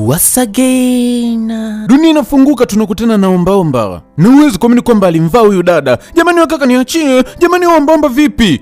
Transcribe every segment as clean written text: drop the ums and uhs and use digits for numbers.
Once again. Dunia inafunguka, tunakutana na ombaomba. Na uwezi kuamini kwamba alimvaa huyu dada. Jamani wakaka niachie. Jamani ombaomba vipi?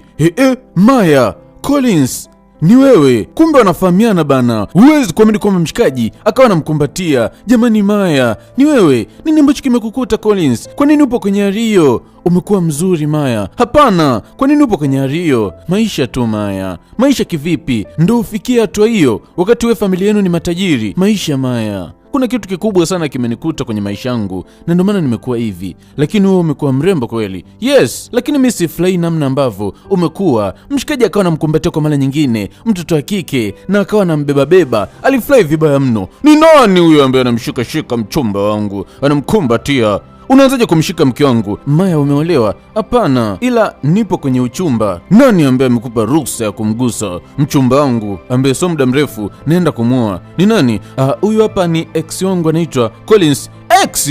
Maya Collins, ni wewe. Kumbe wanafahamiana bana. Uwezi kuamini kwamba mshikaji akawa anamkumbatia. Jamani Maya, ni wewe. Nini ambacho kimekukuta Collins? Kwa nini upo kwenye Rio? Umekuwa mzuri Maya. Hapana, kwa nini upo kwenye Rio? Maisha tu Maya. Maisha kivipi? Ndio ufikie hatua hiyo wakati wewe familia yenu ni matajiri? Maisha Maya. Kuna kitu kikubwa sana kimenikuta kwenye maisha yangu na ndio maana nimekuwa hivi. Lakini wewe umekuwa mrembo kweli. Yes, lakini mimi sifurahi namna ambavyo umekuwa. Mshikaji akawa anamkumbatia kwa mara nyingine mtoto wa kike na akawa anambeba. Alifurahi vibaya mno. Ni nani huyo ambaye anamshika mchumba wangu? Anamkumbatia. Unaanzaje kumshika mke wangu? Maya, umeolewa? Hapana, ila nipo kwenye uchumba. Nani ambaye amekupa ruhusa ya kumgusa mchumba wangu ambaye sio muda mrefu naenda kumuoa? Ni nani? Huyu hapa ni ex wangu, anaitwa Collins. Ex?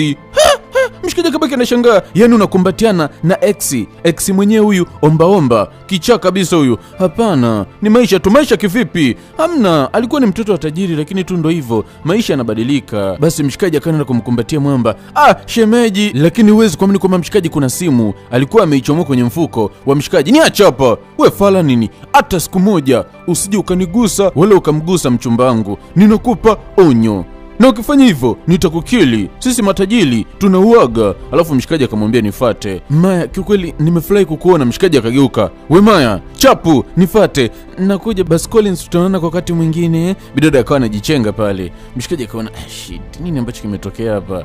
Mshikaji kabaki anashangaa. Yaani unakumbatiana na ex mwenyewe huyu ombaomba. Kichaa kabisa huyu. Hapana, ni maisha tu. Maisha kivipi? Hamna, alikuwa ni mtoto wa tajiri lakini tu ndo hivyo. Maisha yanabadilika. Basi mshikaji akaenda kumkumbatia mwamba. Shemeji, lakini huwezi kuamini kwamba mshikaji kuna simu alikuwa ameichomoa kwenye mfuko wa mshikaji. Niacha hapa. Wewe fala nini? Hata siku moja usije ukanigusa wala ukamgusa mchumba wangu. Ninakupa onyo. Na ukifanya hivyo nitakukili. Sisi matajiri tunauaga. Alafu mshikaji akamwambia nifate. Maya, kiukweli nimefurahi kukuona. Mshikaji akageuka. We Maya, chapu, nifate. Nakuja. Basi Collins, tutaonana kwa wakati mwingine. Bidada akawa anajichenga pale. Mshikaji akaona shit, nini ambacho kimetokea hapa?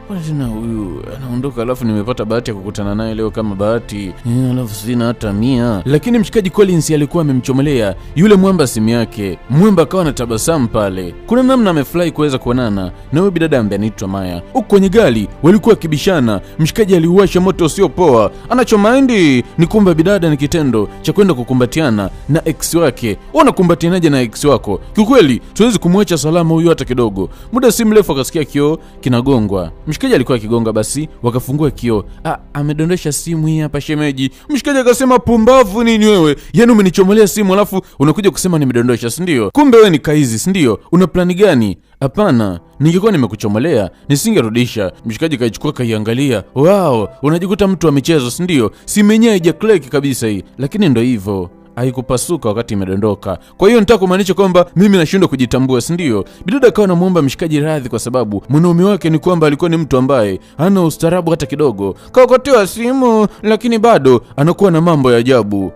Kwa tena huyu anaondoka, alafu nimepata bahati ya kukutana naye leo kama bahati. Alafu sina hata 100. Lakini mshikaji Collins alikuwa amemchomelea yule mwamba simu yake. Mwamba akawa anatabasamu pale. Kuna namna amefurahi kuweza kuonana na huyo bidada ambaye anaitwa Maya. Huko kwenye gari walikuwa kibishana. Mshikaji aliuasha moto usio poa. Anachomaindi ni kumbe bidada ni kitendo cha kwenda kukumbatiana na ex wake. Unakumbatianaje na ex wako? Kiukweli tuwezi kumwacha salama huyu hata kidogo. Muda si mrefu akasikia kioo kinagongwa. Mshikaji alikuwa akigonga, basi wakafungua kioo. Amedondosha simu hii hapa shemeji. Mshikaji akasema pumbavu nini wewe? Yaani umenichomolea simu alafu unakuja kusema nimedondosha, si ndio? Kumbe wewe ni kaizi, si ndio? Una plani gani? Hapana, ningekuwa nimekuchomolea nisingerudisha. Mshikaji kaichukua kaiangalia. Wow, unajikuta mtu wa michezo, si ndio? Simu yenyewe haijakleki kabisa hii. Lakini ndio hivyo, haikupasuka wakati imedondoka. Kwa hiyo nataka kumaanisha kwamba mimi nashindwa kujitambua, si ndio? Bidada akawa anamuomba mshikaji radhi kwa sababu mwanaume wake ni kwamba alikuwa ni mtu ambaye hana ustaarabu hata kidogo. Kaokotewa simu lakini bado anakuwa na mambo ya ajabu.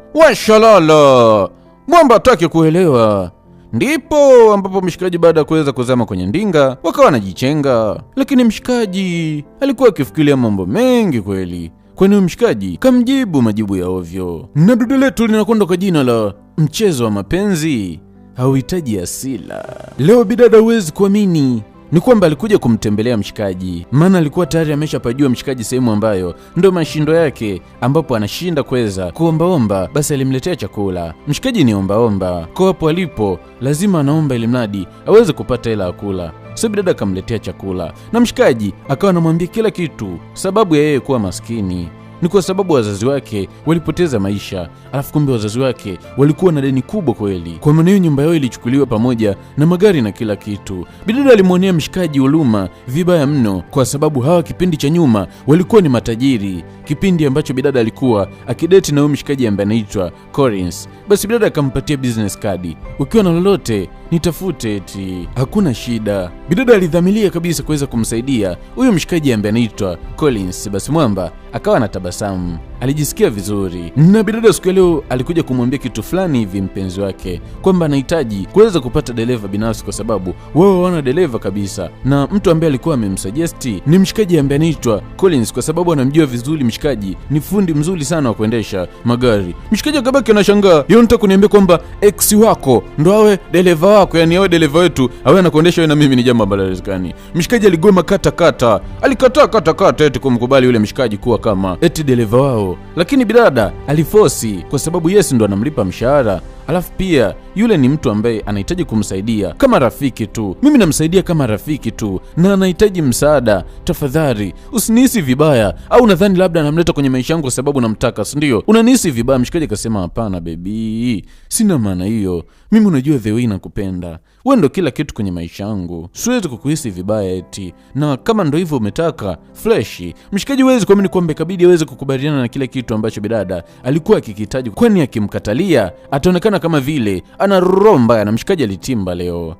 Washalala. Mwamba hataki kuelewa. Ndipo ambapo mshikaji baada ya kuweza kuzama kwenye ndinga wakawa wanajichenga. Lakini mshikaji alikuwa akifikiria mambo mengi kweli. Kwani mshikaji kamjibu majibu ya ovyo. Na dudu letu linakwenda kwa jina la mchezo wa mapenzi hauhitaji asila. Leo bidada huwezi kuamini ni kwamba alikuja kumtembelea mshikaji. Maana alikuwa tayari ameshapajua mshikaji sehemu ambayo ndo mashindo yake, ambapo anashinda kuweza kuombaomba. Basi alimletea chakula. Mshikaji ni ombaomba. Kwa hapo alipo lazima anaomba ili mradi aweze kupata hela ya kula. So bidada akamletea chakula na mshikaji akawa anamwambia kila kitu. Sababu ya yeye kuwa maskini ni kwa sababu wazazi wake walipoteza maisha. Alafu kumbe wazazi wake walikuwa na deni kubwa kweli. Kwa maana hiyo nyumba yao ilichukuliwa pamoja na magari na kila kitu. Bidada alimwonea mshikaji huruma vibaya mno kwa sababu hawa kipindi cha nyuma walikuwa ni matajiri. Kipindi ambacho bidada alikuwa akideti na huyo mshikaji ambaye anaitwa Collins. Basi bidada akampatia business card. Ukiwa na lolote nitafute eti. Hakuna shida. Bidada alidhamiria kabisa kuweza kumsaidia huyo mshikaji ambaye anaitwa Collins. Basi mwamba akawa anatabasamu. Alijisikia vizuri. Na bidada siku leo alikuja kumwambia kitu fulani hivi mpenzi wake kwamba anahitaji kuweza kupata dereva binafsi kwa sababu wao wana dereva kabisa. Na mtu ambaye alikuwa amemsuggesti ni mshikaji ambaye anaitwa Collins kwa sababu anamjua vizuri mshikaji ni fundi mzuri sana wa kuendesha magari. Mshikaji akabaki anashangaa. Yeye anataka kuniambia kwamba ex wako ndo awe dereva wako, yani awe dereva wetu, awe anakuendesha wewe na mimi, ni jambo ambalo haliwezekani. Mshikaji aligoma kata. Alikataa eti kumkubali yule mshikaji kuwa kama eti dereva wao. Lakini bidada alifosi kwa sababu Yesu ndo anamlipa mshahara. Alafu pia yule ni mtu ambaye anahitaji kumsaidia kama rafiki tu. Mimi namsaidia kama rafiki tu na anahitaji msaada. Tafadhali usinihisi vibaya, au nadhani labda anamleta kwenye maisha yangu kwa sababu namtaka, si ndio? Unanihisi vibaya. Mshikaji akasema hapana baby, sina maana hiyo. Mimi unajua the way nakupenda. Wewe ndo kila kitu kwenye maisha yangu. Siwezi kukuhisi vibaya eti. Na kama ndo hivyo umetaka, fresh. Mshikaji huwezi kuamini kwamba ikabidi aweze kukubaliana na kila kitu ambacho bidada alikuwa akikihitaji, kwani akimkatalia ataonekana kama vile ana roho mbaya. Na mshikaji alitimba leo.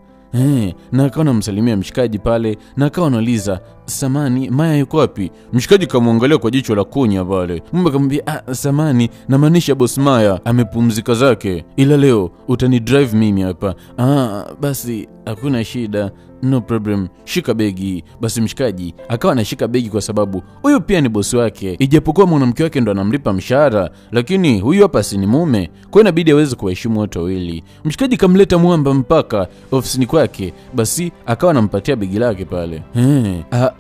Na akawa anamsalimia mshikaji pale na akawa anauliza, samani Maya yuko wapi? Mshikaji kamwangalia kwa jicho la kunya pale. Mumbe akamwambia, samani namaanisha boss Maya amepumzika zake, ila leo utani drive mimi hapa. Basi hakuna shida, no problem, shika begi. Basi mshikaji akawa anashika begi kwa sababu huyu pia ni bosi wake, ijapokuwa mwanamke wake ndo anamlipa mshahara, lakini huyu hapa si ni mume, kwa hiyo inabidi aweze kuwaheshimu wote wawili. Mshikaji kamleta mwamba mpaka ofisini kwake, basi akawa anampatia begi lake pale.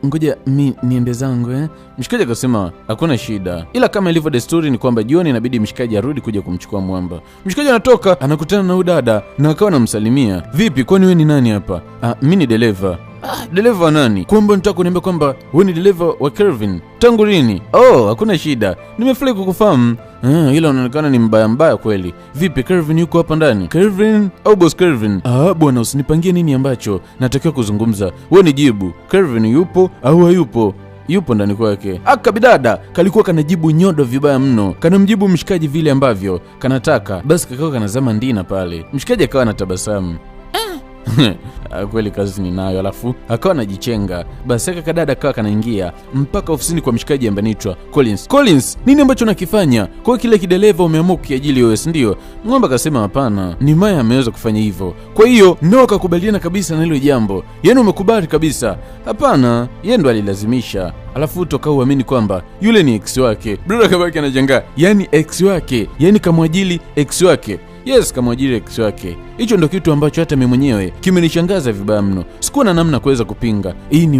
Ngoja mi niende zangu Mshikaji akasema hakuna shida, ila kama ilivyo desturi ni kwamba jioni inabidi mshikaji arudi kuja kumchukua mwamba. Mshikaji anatoka anakutana na udada na akawa anamsalimia, vipi kwani wewe ni nani hapa? Mimi ni dereva. Dereva nani? Kwamba nataka kuniambia kwamba wewe ni dereva wa Kelvin. Tangu lini? Hakuna shida, nimefurahi kukufahamu. Ila unaonekana ni mbaya kweli. Vipi Kelvin yuko hapa ndani? Kelvin au boss Kelvin? Bwana usinipangie nini ambacho natakiwa kuzungumza. Wewe nijibu, Kelvin yupo au hayupo? Yupo ndani kwake. Bidada kalikuwa kanajibu nyodo vibaya mno, kanamjibu mshikaji vile ambavyo kanataka. Basi kakao kanazama ndina pale. Mshikaji akawa anatabasamu. Kweli kazi ninayo. Alafu akawa anajichenga. Basi kakadada akawa kanaingia mpaka ofisini kwa mshikaji ambaye anaitwa Collins, nini ambacho nakifanya? Kwa kile kidereva umeamua kukiajili wewe, si ndio? Ng'ombe akasema hapana, ni Maya ameweza kufanya hivyo. Kwa hiyo ndio akakubaliana kabisa na hilo jambo. Yaani umekubali kabisa? Hapana, yeye ndo alilazimisha. Alafu toka uamini kwamba yule ni ex wake. Brother kabaki anajenga. Yaani ex wake, yaani kamwajili ex wake. Yes, kamwajiri ex wake. Hicho ndo kitu ambacho hata mimi mwenyewe kimenishangaza vibaya mno. Sikuwa na namna kuweza kupinga. Hii ni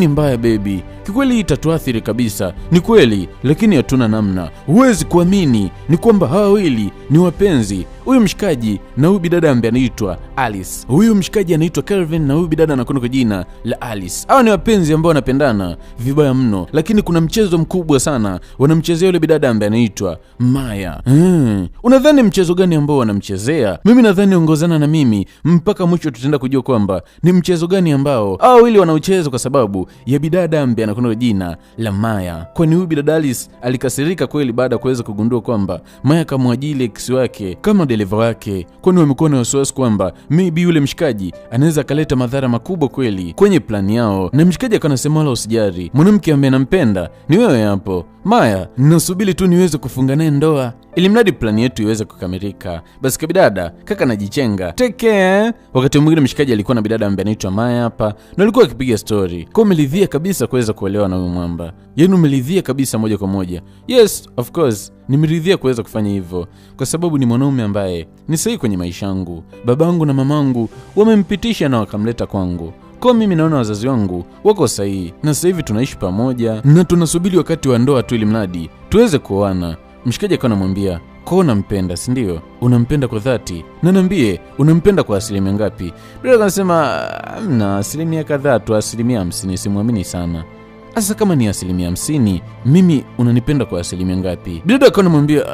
mbaya baby. Kikweli hii itatuathiri kabisa. Ni kweli, lakini hatuna namna. Huwezi kuamini ni kwamba hawa wawili ni wapenzi. Huyu mshikaji na huyu bidada ambaye anaitwa Alice. Huyu mshikaji anaitwa Kelvin na huyu bidada anakwenda kwa jina la Alice. Hawa ni wapenzi ambao wanapendana vibaya mno, lakini kuna mchezo mkubwa sana wanamchezea yule bidada ambaye anaitwa Maya. Unadhani mchezo gani ambao wanamchezea? Mimi nadhani ongozana na mimi mpaka mwisho tutaenda kujua kwamba ni mchezo gani ambao hao wawili wanaucheza, kwa sababu ya bidada ambaye anakwenda kwa jina la Maya. Kwani huyu bidada Alice alikasirika kweli baada ya kuweza kugundua kwamba Maya kamwajili ex wake kama dereva wake. Kwani wamekuwa na wasiwasi kwamba maybe yule mshikaji anaweza kaleta madhara makubwa kweli kwenye plani yao. Na mshikaji akanasema wala usijari, mwanamke ambaye nampenda ni wewe hapo Maya, nasubiri tu niweze kufunga naye ndoa ili mradi plani yetu iweze kukamilika. Basi kabidada kaka anajichenga. Take care. Wakati mwingine mshikaji alikuwa na bidada ambaye anaitwa Maya hapa na alikuwa akipiga story. Kwa umelidhia kabisa kuweza kuelewa na huyu mwamba. Yaani umelidhia kabisa moja kwa moja. Yes, of course. Nimeridhia kuweza kufanya hivyo kwa sababu ni mwanaume ambaye ni sahihi kwenye maisha yangu. Babangu na mamangu wamempitisha na wakamleta kwangu. Kwa mimi naona wazazi wangu wako sahihi na sasa hivi tunaishi pamoja na tunasubiri wakati wa ndoa tu ili mradi tuweze kuoana. Mshikaji akawa anamwambia, "Kwa unampenda, si ndio? Unampenda kwa dhati? Na niambie, unampenda kwa asilimia ngapi?" Bila akasema, "Mna asilimia kadhaa tu, asilimia 50, simuamini sana." Asa kama ni asilimia 50, mimi unanipenda kwa asilimia ngapi? Bila akawa anamwambia,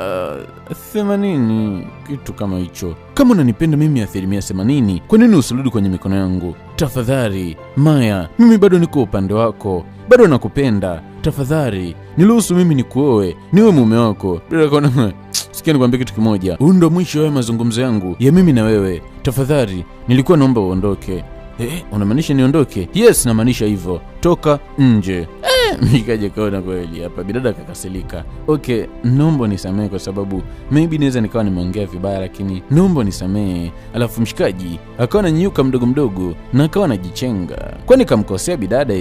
80, kitu kama hicho. Kama unanipenda mimi asilimia 80, kwa nini usirudi kwenye mikono yangu? Tafadhali, Maya, mimi bado niko upande wako. Bado nakupenda. Tafadhali, niruhusu mimi nikuoe, niwe mume wako. Bila akaona, sikia nikwambie kitu kimoja. Huu ndo mwisho wa mazungumzo yangu ya mimi na wewe. Tafadhali, nilikuwa naomba uondoke. Unamaanisha niondoke? Yes, namaanisha hivyo. Toka nje. Mshikaji kaona kweli hapa bidada kakasilika. Okay, naomba nisamehe kwa sababu maybe naweza nikawa nimeongea vibaya, lakini naomba nisamehe. Alafu mshikaji akawa ananyuka mdogo mdogo na akawa anajichenga. Kwani kamkosea bidada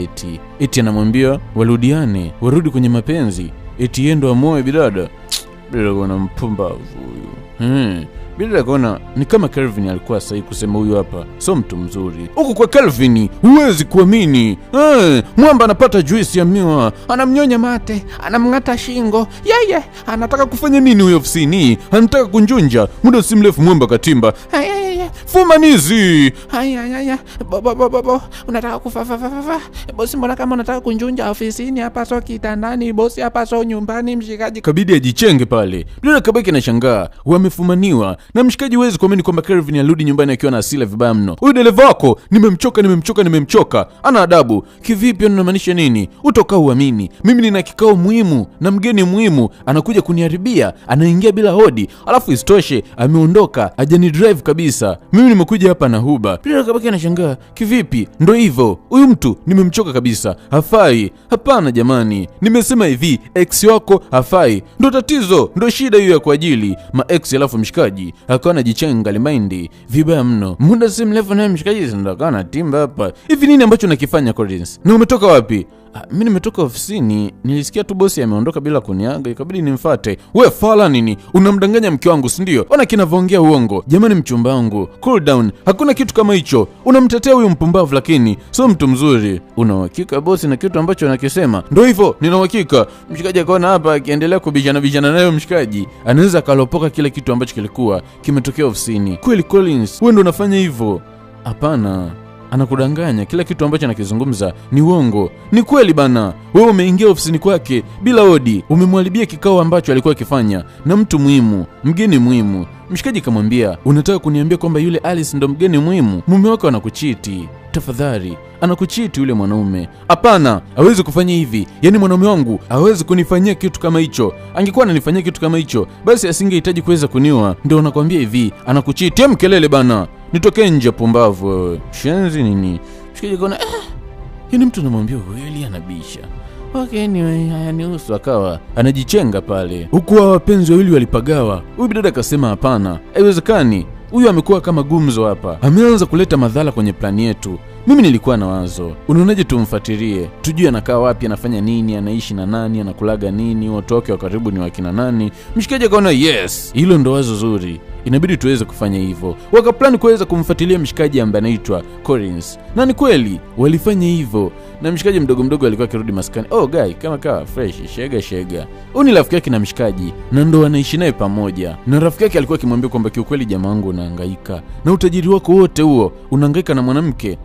eti anamwambia warudiane, warudi kwenye mapenzi. Eti yeye ndo amoe bidada. Bila kuna mpumbavu huyu. Bidada akaona ni kama Kelvin alikuwa sahihi kusema huyu hapa sio mtu mzuri. Huku kwa Kelvin huwezi kuamini. Mwamba anapata juisi ya miwa, anamnyonya mate, anamng'ata shingo. Yeye anataka kufanya nini huyo ofisini? Anataka kunjunja. Muda si mrefu Mwamba katimba. Fumanizi. Bo, unataka kufa. Bosi, mbona kama unataka kunjunja ofisini? Hapa sio kitandani bosi, hapa sio nyumbani mshikaji. Kabidi ajichenge pale. Bila kabaki anashangaa, wamefumaniwa. Na mshikaji huwezi kuamini kwamba Kelvin alirudi nyumbani akiwa na hasira vibaya mno. Huyu dereva wako nimemchoka. Ana adabu. Kivipi unamaanisha nini? Utoka uamini. Mimi nina kikao muhimu na mgeni muhimu anakuja kuniharibia, anaingia bila hodi. Alafu isitoshe ameondoka, hajani drive kabisa. Mimi nimekuja hapa na Huba. Bila kabaki anashangaa, kivipi? Ndio hivyo. Huyu mtu nimemchoka kabisa. Hafai. Hapana jamani. Nimesema hivi, ex wako hafai. Ndio tatizo, ndio shida hiyo ya kwa ajili ma ex. Alafu mshikaji akawa anajichenga limaindi vibaya mno. Muda si mrefu naye mshikaji ndio akawa anatimba hapa. Hivi nini ambacho nakifanya Collins? Na umetoka wapi? Mimi nimetoka ofisini, nilisikia tu bosi ameondoka bila kuniaga, ikabidi nimfuate. Wewe fala nini? Unamdanganya mke wangu, si ndio? Ona kinavyoongea uongo. Jamani mchumba wangu, cool down. Hakuna kitu kama hicho. Unamtetea huyu mpumbavu lakini sio mtu mzuri. Una uhakika bosi na kitu ambacho anakisema? Ndio hivyo, nina uhakika. Mshikaji akaona hapa akiendelea kubijana nayo mshikaji, anaweza kalopoka kile kitu ambacho kilikuwa kimetokea ofisini. Kweli Collins, wewe ndio unafanya hivyo? Hapana. Anakudanganya, kila kitu ambacho anakizungumza ni uongo. Ni kweli bana. Wewe umeingia ofisini kwake bila hodi, umemwharibia kikao ambacho alikuwa akifanya na mtu muhimu, mgeni muhimu. Mshikaji kamwambia, unataka kuniambia kwamba yule Alice ndo mgeni muhimu? Mume wako anakuchiti. Tafadhali, anakuchiti yule mwanaume. Hapana, hawezi kufanya hivi. Yaani mwanaume wangu hawezi kunifanyia kitu kama hicho. Angekuwa ananifanyia kitu kama hicho, basi asingehitaji kuweza kuniua. Ndio nakwambia hivi, anakuchiti. Mkelele bana. Nitoke nje pumbavu wewe. Shenzi nini? Mshikaji kaona yini mtu anamwambia kweli anabisha. Okay, anyway, hayanihusu. Akawa anajichenga pale. Huku wapenzi wawili walipagawa. Huyu bidada akasema hapana, haiwezekani. Huyu amekuwa kama gumzo hapa. Ameanza kuleta madhara kwenye plani yetu. Mimi nilikuwa na wazo. Unaonaje tumfuatilie? Tujue anakaa wapi, anafanya nini, anaishi na nani, anakulaga nini, watu wake wa karibu ni wakina nani. Mshikaji akaona yes, hilo ndo wazo zuri. Inabidi tuweze kufanya hivyo. Wakaplani kuweza kumfuatilia mshikaji ambaye anaitwa Collins. Na ni kweli walifanya hivyo. Na mshikaji mdogo alikuwa akirudi maskani. Oh guy, kama kawa fresh, shega. Huyu ni rafiki yake na mshikaji, na ndo wanaishi naye pamoja. Na rafiki yake alikuwa akimwambia kwamba kiukweli jamaa wangu unahangaika. Na utajiri wako wote huo unahangaika na mwanamke.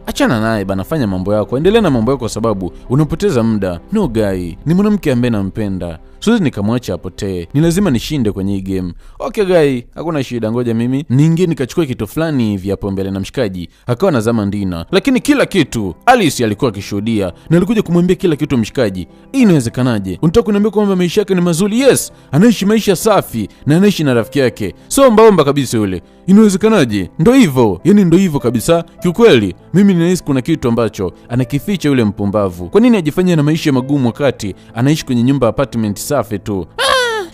Achana naye bana, fanya mambo yako. Endelea na mambo yako kwa sababu unapoteza muda. No guy, ni mwanamke ambaye nampenda. Siwezi nikamwacha apotee. Ni lazima nishinde kwenye hii game. Okay guy, hakuna shida, ngoja mimi niingie nikachukua kitu fulani hivi hapo mbele. Na mshikaji akawa nazama ndina. Lakini kila kitu Alice alikuwa akishuhudia na alikuja kumwambia kila kitu mshikaji. Hii inawezekanaje? Unataka kuniambia kwamba maisha yake ni mazuri? Yes, anaishi maisha safi na anaishi na rafiki yake. So omba kabisa yule. Inawezekanaje? Ndio hivyo. Yaani ndio hivyo kabisa. Kiukweli mimi ninahisi kuna kitu ambacho anakificha yule mpumbavu. Kwa nini ajifanye na maisha magumu wakati anaishi kwenye nyumba apartment safi tu?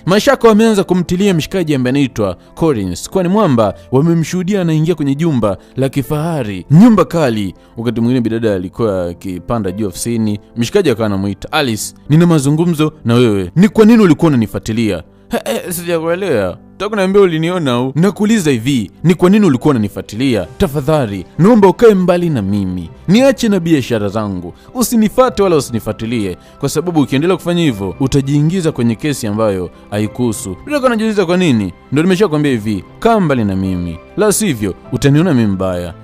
Mashaka wameanza kumtilia mshikaji ambaye anaitwa Collins, kwani mwamba wamemshuhudia anaingia kwenye jumba la kifahari, nyumba kali. Wakati mwingine bidada alikuwa akipanda juu ofisini, mshikaji akawa anamuita, Alice, nina mazungumzo na wewe. Ni kwa nini ulikuwa unanifuatilia? Sijakuelewa. Nataka niambie uliniona au? Nakuuliza hivi, ni kwa nini ulikuwa unanifuatilia? Tafadhali, naomba ukae mbali na mimi. Niache na biashara zangu. Usinifuate wala usinifuatilie, kwa sababu ukiendelea kufanya hivyo utajiingiza kwenye kesi ambayo haikuhusu. Bila kunajiuliza kwa nini? Ndio nimeshakwambia hivi, kaa mbali na mimi. La sivyo utaniona mimi mbaya.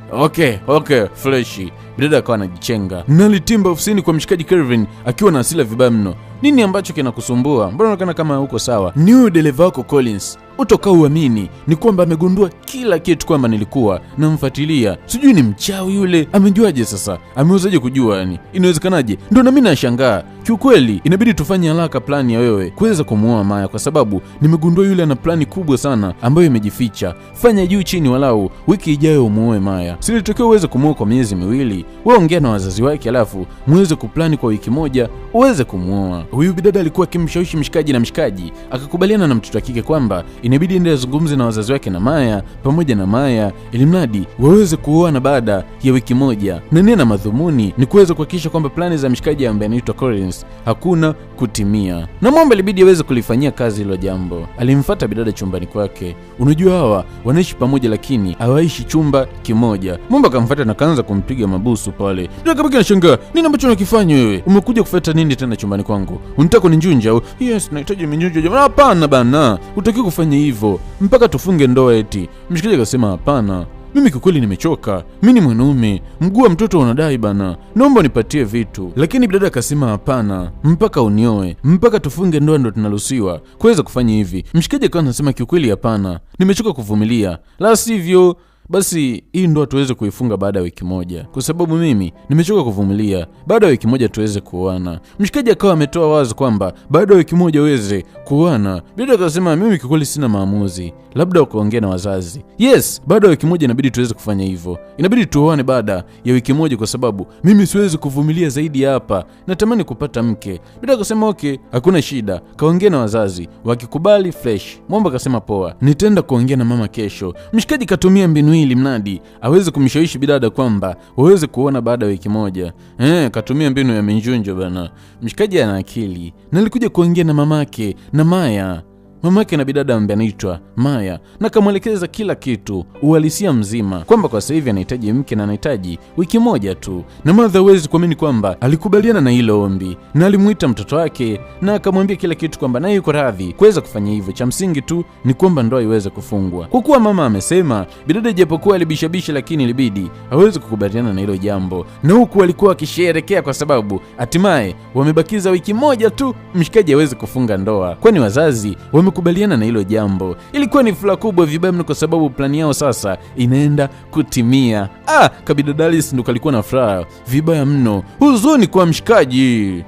Okay, fleshi. Bidada akawa anajichenga. Nalitimba ofisini kwa mshikaji Kelvin akiwa na hasira vibaya mno. Nini ambacho kinakusumbua? Mbona unaonekana kama uko sawa? Ni huyo dereva wako Collins. Utoka uamini ni kwamba amegundua kila kitu kwamba nilikuwa namfuatilia. Sijui ni mchawi yule. Amejuaje sasa? Amewezaje kujua yani? Inawezekanaje? Ndio na mimi nashangaa. Kiukweli inabidi tufanye haraka plani ya wewe kuweza kumuoa Maya, kwa sababu nimegundua yule ana plani kubwa sana ambayo imejificha. Fanya juu chini walau wiki ijayo umuoe Maya. Silitokea uweze kumuoa kwa miezi miwili. Wewe ongea na wazazi wake alafu muweze kuplani kwa wiki moja uweze kumuoa. Huyu bidada alikuwa akimshawishi mshikaji na mshikaji akakubaliana na mtoto wa kike kwamba inabidi ende azungumze na wazazi wake na Maya pamoja na Maya ili mradi waweze kuoana baada ya wiki moja. Na nia na madhumuni ni kuweza kuhakikisha kwamba plani za mshikaji ambaye anaitwa Collins Collins hakuna kutimia, na Mwamba ilibidi aweze kulifanyia kazi hilo jambo. Alimfuata bidada chumbani kwake. Unajua hawa wanaishi pamoja lakini hawaishi chumba kimoja. Mwamba akamfuata na kaanza kumpiga mabusu pale. Ndio kabaki anashangaa, nini ambacho unakifanya wewe? Umekuja kufuata nini tena chumbani kwangu? Unataka kuninjunja au? Yes, nahitaji minjunja jamaa. Hapana bana, utaki kufanya hivyo mpaka tufunge ndoa eti. Mshikaji akasema hapana, mimi kikweli nimechoka. Mimi ni mwanaume, mguu wa mtoto unadai bana. Naomba unipatie vitu. Lakini bidada akasema hapana, mpaka unioe, mpaka tufunge ndoa ndo tunaruhusiwa kuweza kufanya hivi. Mshikaji akawa anasema kikweli hapana, nimechoka kuvumilia. La sivyo basi hii ndoa tuweze kuifunga baada ya wiki moja, kwa sababu mimi nimechoka kuvumilia. Baada ya wiki moja tuweze kuoana. Mshikaji akawa ametoa wazo kwamba baada ya wiki moja weze kuoana. Bidada akasema mimi kikweli sina maamuzi, labda ukaongea na wazazi. Yes, baada ya wiki moja inabidi tuweze kufanya hivyo. Inabidi tuoane baada ya wiki moja kwa sababu mimi siwezi kuvumilia zaidi hapa. Natamani kupata mke. Bidada akasema okay, hakuna shida. Kaongea na wazazi, wakikubali fresh. Mwamba akasema poa, nitaenda kuongea na mama kesho. Mshikaji katumia mbinu ili mnadi aweze kumshawishi bidada kwamba waweze kuona baada ya wiki moja. Katumia mbinu ya minjunjo bana. Mshikaji ana akili. Na alikuja kuongea na mamake na Maya. Mamake na bidada ambaye anaitwa Maya, na kamwelekeza kila kitu, uhalisia mzima, kwamba kwa sasa hivi anahitaji mke na anahitaji wiki moja tu. Na Mother hawezi kuamini kwamba alikubaliana na hilo ombi, na alimuita mtoto wake na akamwambia kila kitu kwamba naye yuko radhi kuweza kufanya hivyo. Cha msingi tu ni kwamba ndoa iweze kufungwa. Kwa kuwa mama amesema, bidada japokuwa alibishabisha lakini ilibidi hawezi kukubaliana na hilo jambo. Na huku alikuwa akisherehekea kwa sababu hatimaye wamebakiza wiki moja tu mshikaji aweze kufunga ndoa, kwani wazazi kubaliana na hilo jambo. Ilikuwa ni furaha kubwa vibaya mno kwa sababu plani yao sasa inaenda kutimia. Kabidadalis ndo kalikuwa na furaha vibaya mno. Huzuni kwa mshikaji.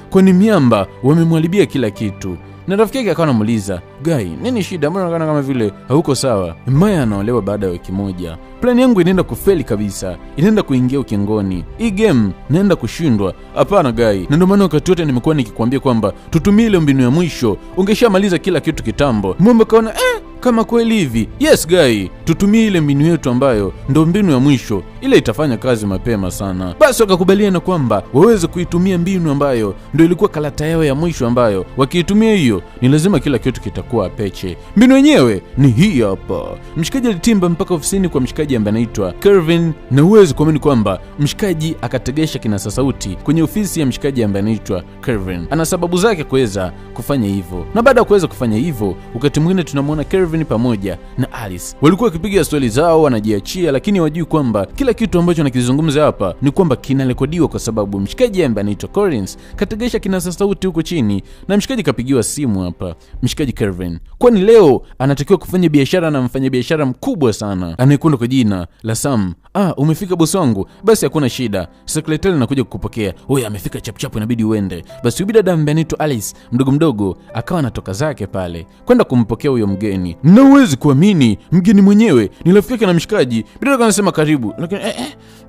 Kwani miamba wamemwalibia kila kitu. Na rafiki yake akawa anamuuliza, "Guy, nini shida? Mbona unaonekana kama vile hauko sawa?" Maya anaolewa baada ya wiki moja. Plani yangu inaenda kufeli kabisa. Inaenda kuingia ukingoni. Hii game naenda kushindwa. Hapana Guy. Na ndio maana wakati wote nimekuwa nikikwambia kwamba tutumie ile mbinu ya mwisho. Ungeshamaliza kila kitu kitambo. Mwamba kaona kama kweli hivi. Yes Guy, tutumie ile mbinu yetu ambayo ndio mbinu ya mwisho. Ile itafanya kazi mapema sana. Basi wakakubaliana kwamba waweze kuitumia mbinu ambayo ndio ilikuwa kalata yao ya mwisho, ambayo wakiitumia hiyo ni lazima kila kitu kitakuwa peche. Mbinu yenyewe ni hii hapa. Mshikaji alitimba mpaka ofisini kwa mshikaji ambaye anaitwa Kelvin, na huwezi kuamini kwamba mshikaji akategesha kinasa sauti kwenye ofisi ya mshikaji ambaye anaitwa Kelvin. Ana sababu zake kuweza kufanya hivyo. Na baada ya kuweza kufanya hivyo, wakati mwingine tunamwona Kelvin pamoja na Alice walikuwa wakipiga stori zao, wanajiachia, lakini wajui kwamba kila kitu ambacho anakizungumza hapa ni kwamba kinarekodiwa, kwa sababu mshikaji ambaye anaitwa Collins kategesha kinasa sauti huko chini, na mshikaji kapigiwa simu hapa, mshikaji Kelvin, kwani leo anatakiwa kufanya biashara na mfanyabiashara mkubwa sana anayekwenda kwa jina la Sam. Umefika bosi wangu? Basi hakuna shida, sekretari anakuja kukupokea. Oya, amefika chapchapu, inabidi uende. Basi bidada ambaye anaitwa Alice mdogo akawa anatoka zake pale kwenda kumpokea huyo mgeni. Na huwezi kuamini, mgeni mwenyewe ni rafiki yake na mshikaji. Bidada anasema karibu, lakini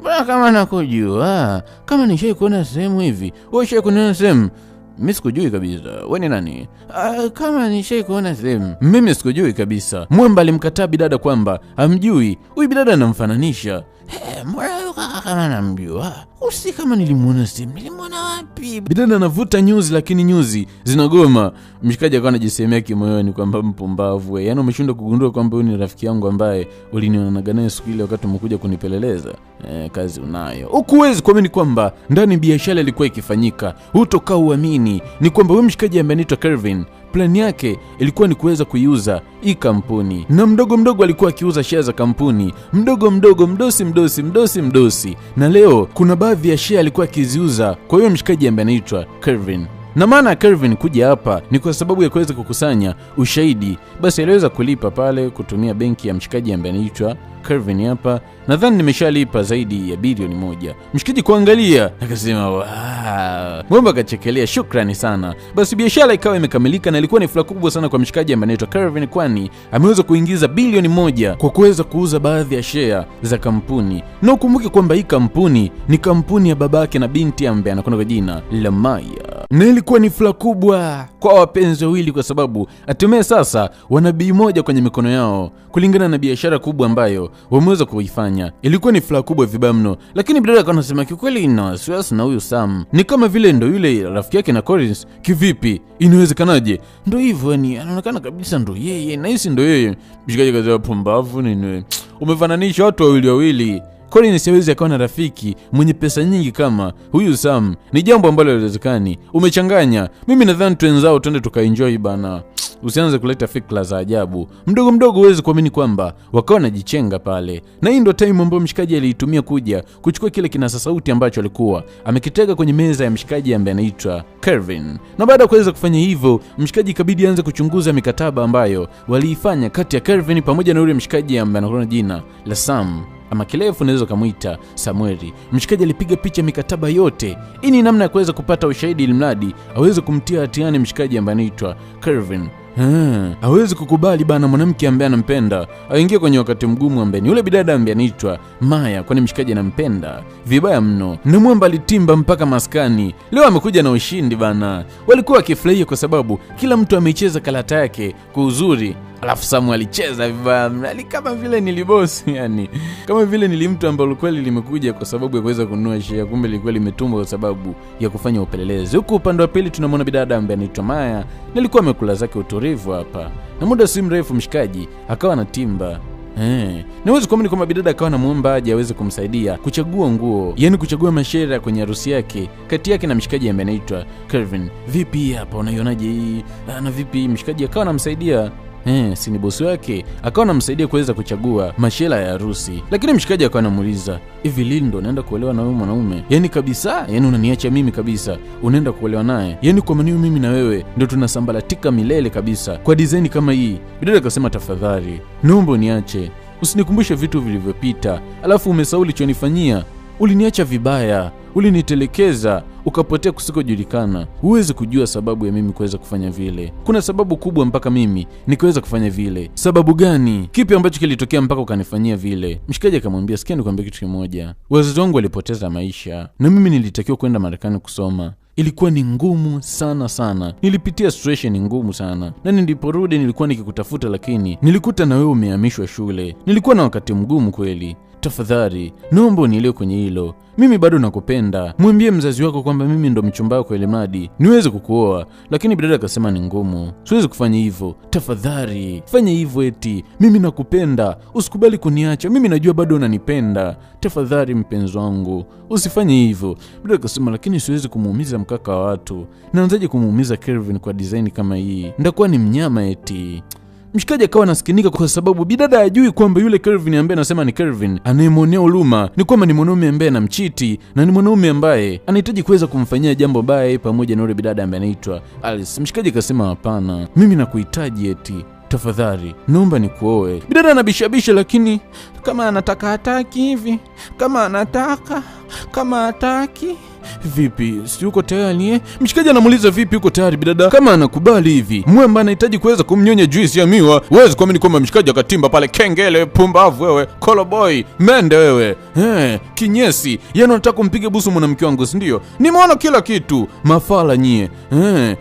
bwana kama nakujua, kama nishai kuona sehemu hivi. Wewe shai kuona sehemu? Mimi sikujui kabisa. Wewe ni nani? Kama nishai kuona sehemu. Mimi sikujui kabisa. Mwamba alimkataa bidada kwamba hamjui. Huyu bidada anamfananisha. Mbona kama namjua? Usi kama nilimuona sehemu. Nilimuona wapi? Bidada anavuta nyuzi lakini nyuzi zinagoma. Mshikaji akawa anajisemea kimoyoni kwamba mpumbavu wewe. Yaani umeshindwa kugundua kwamba huyu ni rafiki yangu ambaye ulinionaga naye siku ile wakati umekuja kunipeleleza. Kazi unayo. Hukuwezi kuamini kwamba ndani biashara ilikuwa ikifanyika. Hutoka uamini ni kwamba huyu mshikaji ambaye anaitwa Kelvin, plani yake ilikuwa ni kuweza kuiuza hii kampuni. Na mdogo alikuwa akiuza share za kampuni. Mdogo mdosi. Na leo kuna baadhi ya share alikuwa akiziuza kwa hiyo mshikaji ambaye anaitwa Kelvin. Na maana Kelvin kuja hapa ni kwa sababu ya kuweza kukusanya ushahidi. Basi aliweza kulipa pale kutumia benki ya mshikaji ambaye anaitwa Kelvin hapa. Nadhani nimeshalipa zaidi ya bilioni 1. Mshikaji kuangalia akasema wow. Mwamba akachekelea, shukrani sana. Basi biashara ikawa imekamilika na ilikuwa ni furaha kubwa sana kwa mshikaji ambaye anaitwa Kelvin, kwani ameweza kuingiza bilioni 1 kwa kuweza kuuza baadhi ya share za kampuni. Na ukumbuke kwamba hii kampuni ni kampuni ya babake na binti ambaye anakwenda kwa jina la Maya. Na ilikuwa ni furaha kubwa kwa wapenzi wawili kwa sababu hatimaye sasa wana bii moja kwenye mikono yao kulingana na biashara kubwa ambayo wameweza kuifanya. Ilikuwa ni furaha kubwa vibaya mno, lakini bidada akawa anasema kikweli ina wasiwasi na huyu Sam. Ni kama vile ndo yule rafiki yake na Collins. Kivipi? Inawezekanaje? Ndo hivyo yani, anaonekana kabisa ndo yeye, na hisi ndo yeye. Mshikaji kaza pumbavu nini? Umefananisha watu wawili. Collins hawezi akawa na rafiki mwenye pesa nyingi kama huyu Sam. Ni jambo ambalo haliwezekani. Umechanganya. Mimi nadhani twenzao twende tukaenjoy bana. Usianze kuleta fikra za ajabu. Mdogo mdogo huwezi kuamini kwamba wakawa wanajichenga pale. Na hii ndo time ambayo mshikaji aliitumia kuja kuchukua kile kinasa sauti ambacho alikuwa amekitega kwenye meza ya mshikaji ambaye anaitwa Kelvin. Na baada ya kuweza kufanya hivyo, mshikaji ikabidi aanze kuchunguza mikataba ambayo waliifanya kati ya Kelvin pamoja na yule mshikaji ambaye anakuwa jina la Sam. Ama kirefu unaweza kumuita Samueli. Mshikaji alipiga picha mikataba yote. Hii ni namna ya kuweza kupata ushahidi ili mradi aweze kumtia hatiani mshikaji ambaye anaitwa Kelvin. Hawezi kukubali bana mwanamke ambaye anampenda aingie kwenye wakati mgumu ambaye ni yule bidada ambaye anaitwa Maya, kwani mshikaji anampenda vibaya mno. Na mwamba alitimba mpaka maskani. Leo amekuja na ushindi bana. Walikuwa wakifurahia kwa sababu kila mtu ameicheza karata yake kwa uzuri. Alafu Samu alicheza vibaya, kama vile nilibosi yani. Kama vile nilimtu ambaye kweli limekuja kwa sababu ya kuweza kununua share, kumbe lilikuwa limetumwa kwa sababu ya kufanya upelelezi. Huko upande wa pili tunamwona bidada ambaye anaitwa Maya, nilikuwa amekula zake utulivu hapa. Na muda si mrefu mshikaji akawa anatimba. Naweza kuamini kwamba bidada akawa anamuomba aje aweze kumsaidia kuchagua nguo, yani kuchagua mashera kwenye harusi yake kati yake na mshikaji ambaye anaitwa Kelvin. Vipi hapa unaionaje hii? Na vipi mshikaji akawa anamsaidia? Si ni bosi wake, akawa anamsaidia kuweza kuchagua mashela ya harusi. Lakini mshikaji akawa anamuuliza, hivi lini ndo unaenda kuolewa na wewe mwanaume? Yani kabisa, yani unaniacha mimi kabisa, unaenda kuolewa naye? Yani kwa maana mimi na wewe ndo tunasambalatika milele kabisa kwa design kama hii? Bidada akasema tafadhali, naomba uniache. Usinikumbushe vitu vilivyopita. Alafu umesahau ulichonifanyia. Uliniacha vibaya, ulinitelekeza, ukapotea kusikojulikana. Huwezi kujua sababu ya mimi kuweza kufanya vile. Kuna sababu kubwa mpaka mimi nikaweza kufanya vile. Sababu gani? Kipi ambacho kilitokea mpaka ukanifanyia vile? Mshikaji akamwambia, sikia nikwambie kitu kimoja. Wazazi wangu walipoteza maisha na mimi nilitakiwa kwenda Marekani kusoma. Ilikuwa ni ngumu sana. Nilipitia situation ngumu sana. Na niliporudi nilikuwa nikikutafuta, lakini nilikuta na wewe umehamishwa shule. Nilikuwa na wakati mgumu kweli. Tafadhali, naomba unielewe kwenye hilo. Mimi bado nakupenda. Mwambie mzazi wako kwamba mimi ndo mchumba wako ile mradi niweze kukuoa. Lakini bidada akasema ni ngumu. Siwezi kufanya hivyo. Tafadhali, fanya hivyo eti. Mimi nakupenda. Usikubali kuniacha. Mimi najua bado unanipenda. Tafadhali mpenzi wangu, usifanye hivyo. Bidada akasema lakini siwezi kumuumiza mkaka wa watu. Naanzaje kumuumiza Kelvin kwa design kama hii? Ndakuwa ni mnyama eti. Mshikaji akawa anasikinika kwa sababu bidada hajui kwamba yule Kelvin ambaye anasema ni Kelvin anayemonea huruma ni kwamba ni mwanaume ambaye anamchiti na ni mwanaume ambaye anahitaji kuweza kumfanyia jambo baya pamoja na yule bidada ambaye anaitwa Alice. Mshikaji akasema hapana, mimi nakuhitaji eti. Tafadhali, naomba nikuoe. Bidada anabishabisha, lakini kama anataka hataki hivi, kama anataka, kama hataki. Vipi? Si uko tayari? Mshikaji anamuuliza vipi uko tayari bidada? Kama anakubali hivi, mwamba anahitaji kuweza kumnyonya juice ya miwa. Huwezi kuamini kwamba mshikaji akatimba pale. Kengele, pumbavu wewe, kolo boy, mende wewe. Kinyesi. Yeye anataka kumpige busu mwanamke wangu, si ndio? Nimeona kila kitu. Mafala nyie.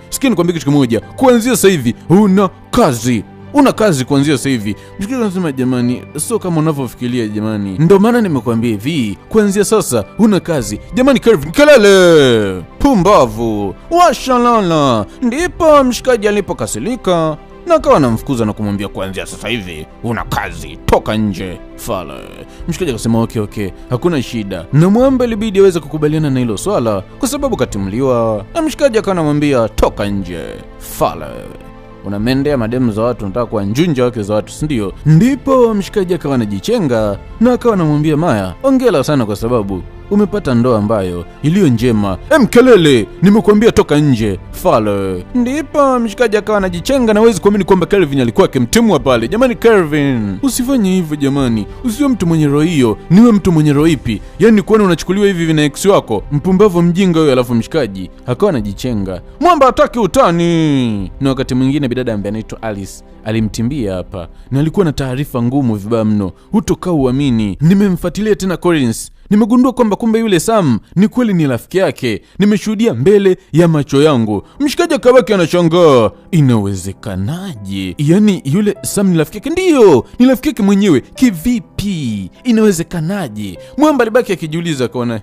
Sikia nikwambie kitu kimoja. Kuanzia sasa hivi una kazi. Una kazi kuanzia sasa hivi. Mshikaji anasema jamani, sio kama unavyofikiria jamani. Ndio maana nimekuambia hivi, kuanzia sasa una kazi. Jamani Kelvin, kelele. Pumbavu. Washalala. Ndipo mshikaji alipokasirika na akawa anamfukuza na kumwambia kuanzia sasa hivi una kazi, toka nje. Fala. Mshikaji akasema okay, hakuna shida. Na mwamba ilibidi aweze kukubaliana na hilo swala kwa sababu katimliwa. Na mshikaji akawa anamwambia toka nje. Fala. Unamendea mademu za watu, unataka kuanjunja wake za watu, si ndio? Ndipo mshikaji akawa anajichenga na akawa anamwambia Maya, hongera sana kwa sababu umepata ndoa ambayo iliyo njema. Kelele, nimekuambia toka nje. Fala. Ndipo mshikaji akawa anajichenga na hawezi kuamini kwamba Kelvin alikuwa akimtimua pale. Jamani Kelvin, usifanye hivyo jamani. Usiwe mtu mwenye roho hiyo. Niwe mtu mwenye roho ipi? Yaani kuona unachukuliwa hivi na ex wako. Mpumbavu mjinga huyo. Alafu mshikaji akawa anajichenga. Mwamba hataki utani. Na wakati mwingine bidada ambaye anaitwa Alice alimtimbia hapa na alikuwa na taarifa ngumu vibaya mno. Hutokaa uamini. Nimemfuatilia tena Collins Nimegundua kwamba kumbe yule Sam ni kweli ni rafiki yake. Nimeshuhudia mbele ya macho yangu. Mshikaji akabaki anashangaa, inawezekanaje? Yaani yule Sam ni rafiki yake? Ndiyo, ni rafiki yake mwenyewe. Kivipi? Inawezekanaje? Mwamba alibaki akijiuliza, akaona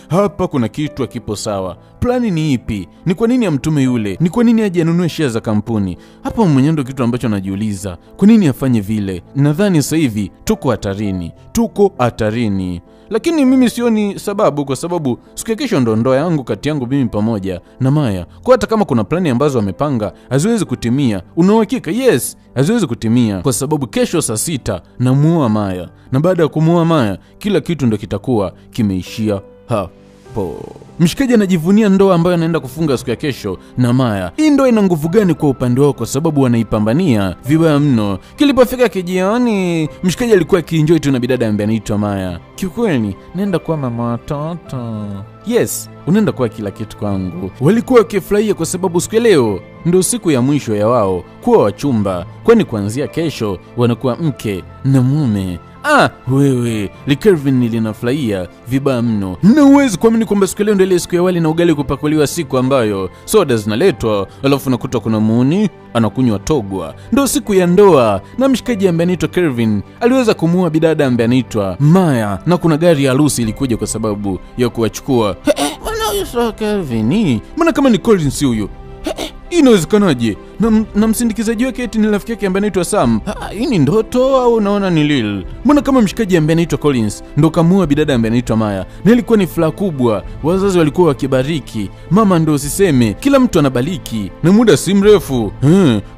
hapa kuna kitu hakipo sawa. Plani ni ipi? Ni kwa nini amtume yule? Ni kwa nini aje anunue share za kampuni? Hapa mwenyewe ndo kitu ambacho anajiuliza. Kwa nini afanye vile? Nadhani sasa hivi tuko hatarini. Lakini mimi sioni sababu, kwa sababu siku ya kesho ndo ndoa yangu kati yangu mimi pamoja na Maya. Kwa hata kama kuna plani ambazo wamepanga haziwezi kutimia, una uhakika? Yes, haziwezi kutimia kwa sababu kesho saa 6 namuoa Maya, na baada ya kumuoa Maya kila kitu ndo kitakuwa kimeishia hapo. Mshikaji anajivunia ndoa ambayo anaenda kufunga siku ya kesho na Maya. Hii ndoa ina nguvu gani kwa upande wao? Kwa sababu wanaipambania vibaya mno. Kilipofika kijioni, mshikaji alikuwa akienjoy tu na bidada ambaye anaitwa Maya. Kiukweli, naenda kuwa mama watoto. Yes, unaenda kuwa kila kitu kwangu. Walikuwa wakifurahia kwa sababu siku leo ndio siku ya mwisho ya wao kuwa wachumba, kwani kuanzia kesho wanakuwa mke na mume. Wewe, Kelvin linafurahia vibaya mno. Na huwezi kuamini kwamba siku leo ndio ile siku ya wali na ugali kupakuliwa, siku ambayo soda zinaletwa, alafu nakuta kuna muuni anakunywa togwa. Ndio siku ya ndoa, na mshikaji ambaye anaitwa Kelvin aliweza kumuoa bidada ambaye anaitwa Maya, na kuna gari ya harusi ilikuja kwa sababu ya kuwachukua. Mbona huyo sio Kelvin? Mbona kama ni Collins huyo? Inawezekanaje? Na msindikizaji wake eti ni rafiki yake ambaye anaitwa Sam. Hii ni ndoto au unaona ni Lil? Mbona kama mshikaji ambaye anaitwa Collins ndo kamuoa bidada ambaye anaitwa Maya? Na ilikuwa ni furaha kubwa. Wazazi walikuwa wakibariki. Mama ndo usiseme, kila mtu anabariki. Na muda si mrefu,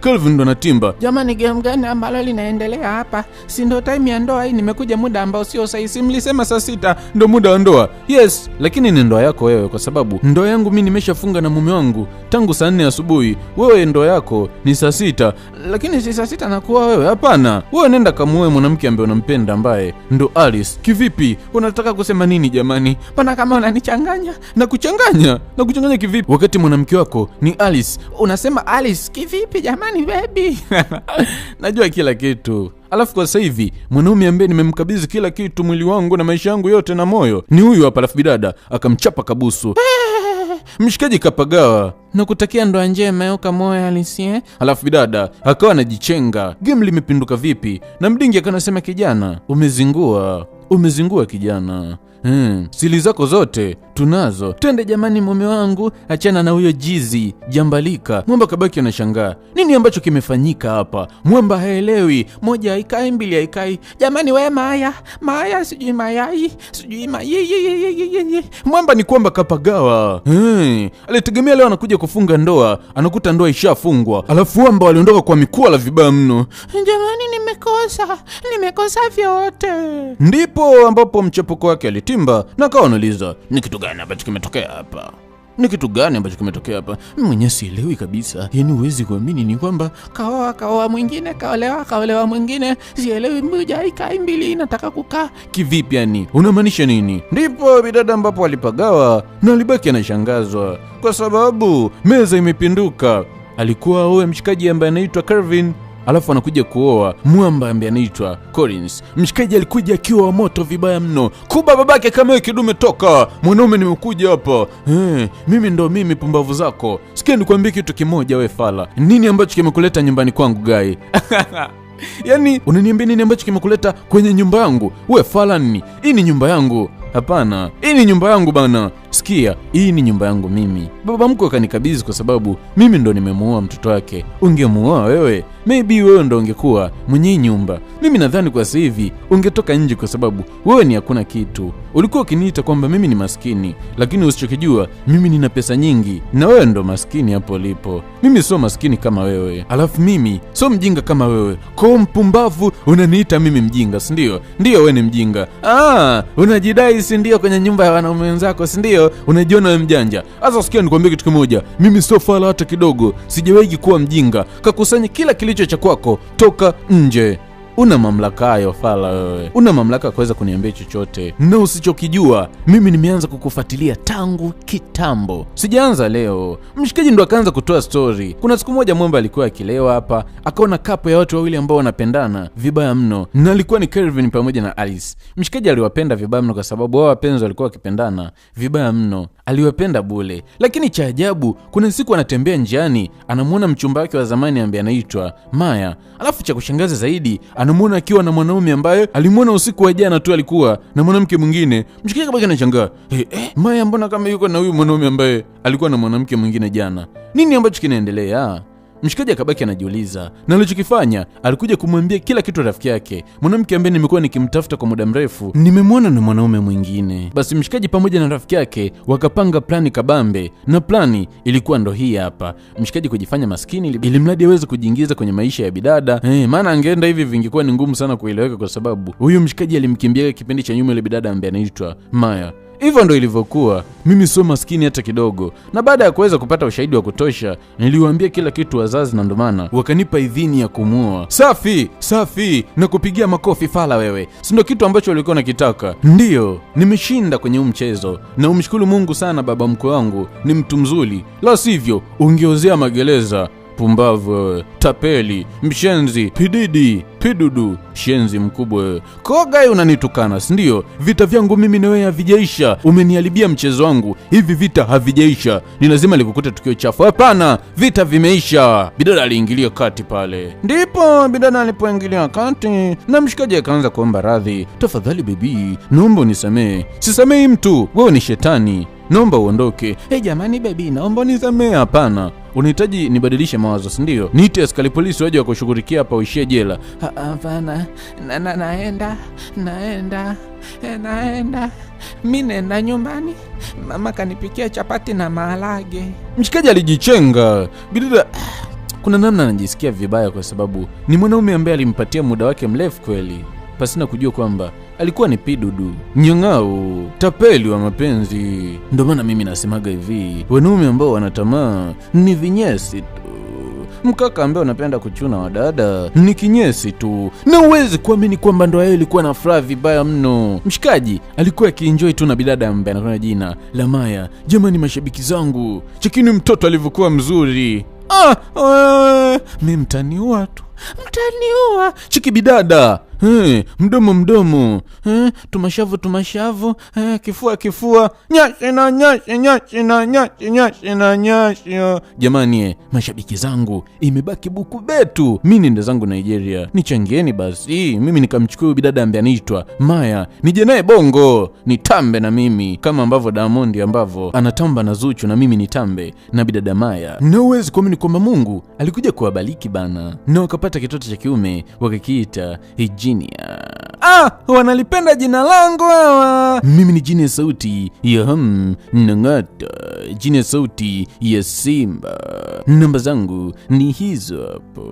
Kelvin ndo anatimba. Jamani, game gani ambalo linaendelea hapa? Si ndo time ya ndoa hii? Nimekuja muda ambao sio sahihi. Si mlisema saa 6 ndo muda wa ndoa? Yes, lakini ni ndoa yako wewe, kwa sababu ndoa yangu mimi nimeshafunga na mume wangu tangu saa 4 asubuhi. Wewe ndoa yako ni saa 6. Lakini si saa 6 nakuwa wewe? Hapana, wewe nenda kamuoe mwanamke ambaye unampenda ambaye ndo Alice. Kivipi? Unataka kusema nini jamani? Pana kama unanichanganya. Na kuchanganya kivipi wakati mwanamke wako ni Alice? Unasema Alice kivipi jamani baby? Najua kila kitu. Alafu kwa sasa hivi mwanaume ambaye nimemkabidhi kila kitu, mwili wangu na maisha yangu yote na moyo, ni huyu hapa. Alafu bidada akamchapa kabusu. Mshikaji kapagawa. Na kutakia ndoa njema yoka moyo Alice. Alafu bidada akawa anajichenga, game limepinduka vipi? Na mdingi akanasema, kijana, umezingua kijana. Sili zako zote tunazo, twende jamani mume wangu, achana na huyo jizi jambalika. Mwamba kabaki anashangaa, nini ambacho kimefanyika hapa? Mwamba haelewi, moja haikai, mbili haikai. Jamani we Maya sijui mayai sijui mayi. Mwamba ni kwamba kapagawa. Alitegemea leo anakuja kufunga ndoa, anakuta ndoa ishafungwa. Alafu Mwamba waliondoka kwa mikwala vibaya mno. Jamani, nimekosa vyote. Ndipo ambapo mchepuko wake alitimba na akawa anauliza, ni kitu gani ambacho kimetokea hapa? Mwenye sielewi kabisa. Yaani huwezi kuamini ni kwamba kaoa mwingine, kaolewa mwingine. Sielewi, mmoja haikai, mbili inataka kukaa. Kivipi yani? Unamaanisha nini? Ndipo bidada ambapo alipagawa na alibaki anashangazwa kwa sababu meza imepinduka. Alikuwa aoe mshikaji ambaye anaitwa Kelvin, alafu anakuja kuoa Mwamba ambaye anaitwa Collins. Mshikaji alikuja akiwa moto vibaya mno. Kuba babake kama wewe kidume, toka. Mwanaume nimekuja hapa. Mimi pumbavu zako. Sikia nikwambie kitu kimoja we fala. Nini ambacho kimekuleta nyumbani kwangu gai? Yaani unaniambia nini ambacho kimekuleta kwenye nyumba yangu? We fala nini? Hii ni nyumba yangu. Hapana, hii ni nyumba yangu bana. Sikia, hii ni nyumba yangu mimi. Baba mkwe akanikabidhi kwa sababu mimi ndo nimemuoa mtoto wake. Ungemuoa wewe, maybe wewe ndo ungekuwa mwenye nyumba. Mimi nadhani kwa sasa hivi ungetoka nje kwa sababu wewe ni hakuna kitu. Ulikuwa ukiniita kwamba mimi ni maskini, lakini usichokijua mimi nina pesa nyingi na wewe ndo maskini hapo ulipo. Mimi sio maskini kama wewe. Alafu mimi sio mjinga kama wewe. Kwa mpumbavu unaniita mimi mjinga, si ndio? Ndio wewe ni mjinga. Unajidai si ndio kwenye nyumba ya wanaume wenzako, si ndio? Unajiona wewe mjanja. Sasa sikia nikwambie kitu kimoja. Mimi sio fala hata kidogo. Sijawahi kuwa mjinga. Kakusanya kila kilicho cha kwako, toka nje. Una mamlaka hayo fala wewe. Una mamlaka kuweza kuniambia chochote na usichokijua. Mimi nimeanza kukufuatilia tangu kitambo. Sijaanza leo. Mshikaji ndo akaanza kutoa story. Kuna siku moja Mwamba alikuwa akilewa hapa, akaona kapo ya watu wawili ambao wanapendana vibaya mno. Na alikuwa ni Kelvin pamoja na Alice. Mshikaji aliwapenda vibaya mno kwa sababu wao wapenzi walikuwa wakipendana vibaya mno. Aliwapenda bure. Lakini cha ajabu, kuna siku anatembea njiani, anamuona mchumba wake wa zamani ambaye anaitwa Maya. Alafu cha kushangaza zaidi, anamuona akiwa na mwanaume ambaye alimuona usiku wa jana tu alikuwa na mwanamke mwingine. Mshikaji kabaki anashangaa, Maya mbona kama yuko na huyu mwanaume ambaye alikuwa na mwanamke mwingine jana? Nini ambacho kinaendelea? Mshikaji akabaki anajiuliza, na alichokifanya alikuja kumwambia kila kitu rafiki yake, mwanamke ambaye nimekuwa nikimtafuta kwa muda mrefu, nimemwona na mwanaume mwingine. Basi mshikaji pamoja na rafiki yake wakapanga plani kabambe, na plani ilikuwa ndo hii hapa. Mshikaji kujifanya maskini ili mradi aweze kujiingiza kwenye maisha ya bidada. Maana angeenda hivi vingekuwa ni ngumu sana kueleweka kwa sababu huyu mshikaji alimkimbia kipindi cha nyuma ile bidada ambaye anaitwa Maya. Hivyo ndo ilivyokuwa. Mimi sio maskini hata kidogo. Na baada ya kuweza kupata ushahidi wa kutosha, niliwaambia kila kitu wazazi na ndo maana wakanipa idhini ya kumuoa. Safi, na kupigia makofi fala wewe. Si ndo kitu ambacho walikuwa nakitaka? Ndio, nimeshinda kwenye mchezo. Na umshukuru Mungu sana baba mkwe wangu, ni mtu mzuri. La sivyo, ungeozea magereza. Pumbavu, tapeli, mshenzi, pididi, pidudu, shenzi mkubwa. Koga unanitukana, si ndio? Vita vyangu mimi na wewe havijaisha. Umeniharibia mchezo wangu. Hivi vita havijaisha. Ni lazima likukute tukio chafu. Hapana, vita vimeisha. Bidada aliingilia kati pale. Ndipo bidada alipoingilia kati na mshikaji akaanza kuomba radhi. Tafadhali bibi, naomba unisamee. Sisamei mtu, wewe ni shetani. Naomba uondoke. Jamani baby, naomba unisamee. Hapana. Unahitaji nibadilishe mawazo, si ndio? Niite askari polisi waje wakushughulikia hapa uishie jela. Hapana. Naenda. Mimi naenda nyumbani. Mama kanipikia chapati na maharage. Mshikaji alijichenga. Bidada kuna namna anajisikia vibaya kwa sababu ni mwanaume ambaye alimpatia muda wake mrefu kweli, pasina kujua kwamba alikuwa ni pidudu, nyang'au, tapeli wa mapenzi. Ndio maana mimi nasemaga hivi, wanaume ambao wanatamaa ni vinyesi tu. Mkaka ambaye unapenda kuchuna wadada ni kinyesi tu. Na uwezi kuamini kwamba ndoa yao ilikuwa na furaha vibaya mno. Mshikaji alikuwa akienjoy tu na bidada ambaye anakuwa jina la Maya. Jamani mashabiki zangu, chekini mtoto alivyokuwa mzuri. Mimi mtaniua tu. Chiki bidada. Mdomo. Tumashavu. Kifua. Nyashi. Jamani, mashabiki zangu, imebaki buku betu. Mimi nenda zangu Nigeria. Nichangieni basi. Mimi nikamchukua bidada ambaye anaitwa Maya. Nije naye Bongo. Nitambe na mimi kama ambavyo Diamond ambavyo anatamba na Zuchu, na mimi nitambe na bidada Maya. Na uwezi kuamini kwamba Mungu alikuja kuwabariki bana. Na wakapata kitoto cha kiume wakakiita Genius. Wanalipenda jina langu hawa. Mimi ni Genius sauti ya Nang'ata, Genius sauti ya Simba. Namba zangu ni hizo hapo.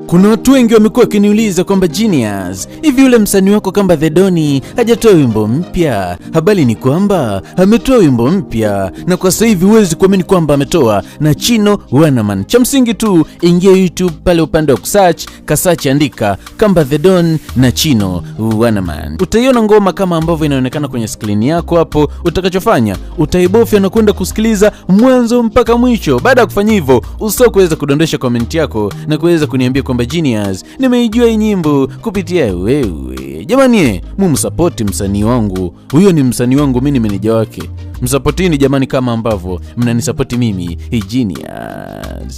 Kuna watu wengi wamekuwa wakiniuliza kwamba Genius, hivi yule msanii wako kamba The Don hajatoa wimbo mpya? Habari ni kwamba ametoa wimbo mpya, na kwa sasa hivi huwezi kuamini kwamba ametoa na Chino Wanaman. Cha msingi tu ingia YouTube pale upande wa kusearch, kasearch andika kamba The Don na Chino Wanaman. Utaiona ngoma kama ambavyo inaonekana kwenye screen yako hapo. Utakachofanya, utaibofya na kwenda kusikiliza mwanzo mpaka mwisho. Baada ya kufanya hivyo, usisahau kuweza kudondosha comment yako na kuweza kuniambia kwamba Genius, nimeijua hii nyimbo kupitia wewe. Jamani, mumsupport msanii wangu. Huyo ni msanii wangu, mimi ni meneja wake. Msupportini jamani kama ambavyo mnanisupporti mimi, Genius.